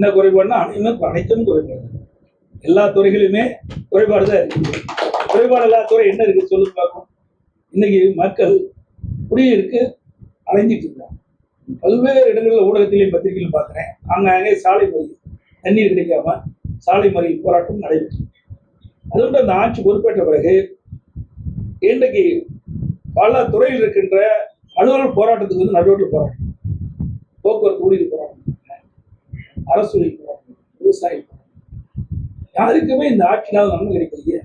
என்ன குறைபாடுனா அனைத்தும் குறைபாடு, எல்லா துறைகளிலுமே குறைபாடு தான் இருக்கு. குறைபாடு இல்லாத துறை என்ன இருக்கு சொல்லுங்க பார்ப்போம். இன்னைக்கு மக்கள் குடியிருக்கு அலைஞ்சிட்டு இருக்காங்க. பல்வேறு இடங்களில் ஊடகத்திலையும் பத்திரிகையிலும் பார்க்குறேன். அங்கே சாலை மறியல், தண்ணீர் கிடைக்காம சாலை மறியல் போராட்டம் நடைபெற்று. அதோட அந்த ஆட்சி பொறுப்பேற்ற பிறகு இன்றைக்கு பல துறையில் இருக்கின்ற அலுவலர் போராட்டத்துக்கு வந்து நடுவில் போராட்டம், போக்குவரத்து ஊழியர் போராட்டம், அரசு ஊழியர் போராட்டம், விவசாய போராட்டம். யாருக்குமே இந்த ஆட்சியால் நன்மை கிடைக்கலையே.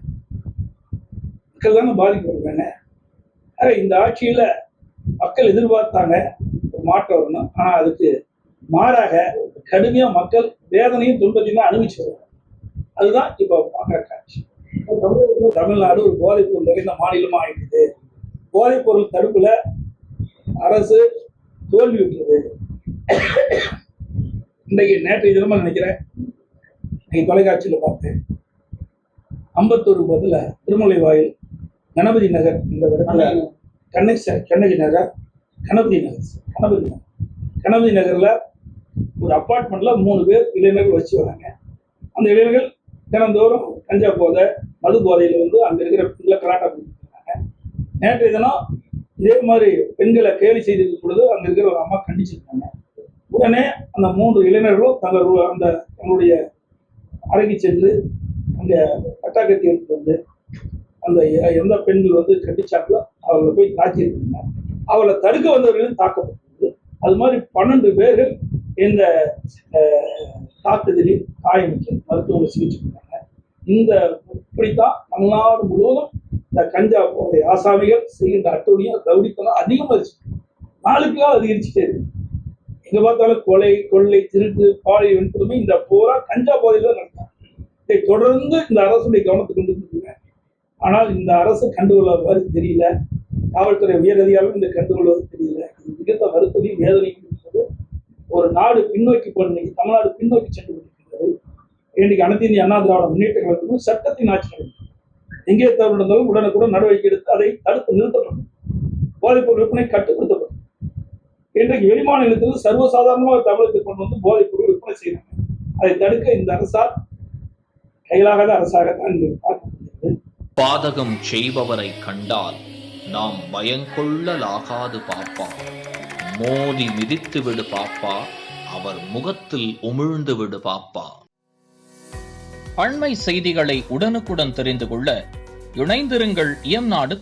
மக்கள் தானே பாதிக்கப்படுறாங்க. இந்த ஆட்சியில மக்கள் எதிர்பார்த்தாங்க ஒரு மாற்றம் வரணும். ஆனா அதுக்கு மாறாக கடுமையா மக்கள் வேதனையும் துன்பத்தையும் தான் அனுபவிச்சு வருவாங்க. அதுதான் இப்ப பாக்குற காட்சி. தமிழ்நாடு ஒரு போதைப் பொருள் நிறைந்த மாநிலமா ஆயிடுது. போதைப் பொருள் தடுப்புல அரசு தோல்வி விட்டுறது. இன்னைக்கு நேற்றைய தினமா நினைக்கிறேன், இன்னைக்கு தொலைக்காட்சியில பார்த்தேன், அம்பத்தூர் பதில திருமலை வாயில் கணபதி நகர் இந்த இடத்துல கண்ணகி நகர் கணபதி நகர்ல ஒரு அப்பார்ட்மெண்ட்ல 3 பேர் இளைஞர்கள் வச்சு வராங்க. அந்த இளைஞர்கள் தினந்தோறும் கஞ்சா போதை, மது போதையில வந்து அங்க இருக்கிற பெண்களை கலாட்டா பண்ணிருக்காங்க. நேற்றைய தினம் இதே மாதிரி பெண்களை கேலி செய்திருக்கும் பொழுது அங்க இருக்கிற ஒரு அம்மா கண்டிச்சிருக்காங்க. உடனே அந்த 3 இளைஞர்களும் தங்களுடைய அறைக்கு சென்று அங்க பட்டாக்கத்தி எடுத்து வந்து அந்த எந்த பெண்கள் வந்து கண்டிச்சாங்களோ அவர்களை போய் தாக்கியிருக்காங்க. அவளை தடுக்க வந்தவர்களும் தாக்கப்பட்டது. அது மாதிரி 12 பேர்கள் இந்த தாக்குதலில் காயமுற்று மருத்துவ சிகிச்சை பண்ணாங்க. இப்படித்தான் தமிழ்நாடு முழுவதும் இந்த கஞ்சா போதை ஆசாமிகள் செய்கின்ற அட்டூழியம், ரவுடித்தனம் அதிகமாகிடுச்சு. நாளுக்கு நாள் அதிகரிச்சுட்டே இருக்கு. எங்க பார்த்தாலும் கொலை, கொள்ளை, திருட்டு, பாலியல் வன்கொடுமை இந்த பூரா கஞ்சா போதையில தான் நடத்தாங்க. இதை தொடர்ந்து இந்த அரசுடைய கவனத்துக்கு கொண்டு வந்துருக்காங்க. ஆனால் இந்த அரசு கண்டுகொள்ளாத தெரியல. காவல்துறை உயர் அதிகாரிகளும் இந்த கண்டுகொள்வது தெரியல. இது மிகுந்த வருத்தத்தையும் வேதனையும் இருக்கிறது. ஒரு நாடு பின்னோக்கி போனீங்க, தமிழ்நாடு பின்னோக்கி சென்று கொண்டிருக்கிறது. இன்னைக்கு அனைத்து இந்திய அண்ணா திராவிட முன்னேற்ற கழகத்துக்கும் சட்டத்தின் ஆட்சி நடக்கும். எங்கே தவறு நடந்தாலும் உடனுக்குடன் நடவடிக்கை எடுத்து அதை தடுத்து நிறுத்தப்படும். போதைப்பொருள் விற்பனை கட்டுப்படுத்தப்படும். இன்றைக்கு வெளிமாநிலத்தில் சர்வசாதாரணமாக தமிழகத்துக்கு கொண்டு வந்து போதைப்பொருள் விற்பனை செய்யறாங்க. அதை தடுக்க இந்த அரசால் கையிலாகாத அரசாகத்தான் பார்க்கப்படுகிறது. பாதகம் செய்பவரை கண்டால் நாம் பயங்கொள்ளலாகாது பாப்பா, மோதி மிதித்து விடு பாப்பா, அவர் முகத்தில் உமிழ்ந்து விடு பாப்பா. அண்மை செய்திகளை உடனுக்குடன் தெரிந்து கொள்ள இணைந்திருங்கள் இயம்நாடு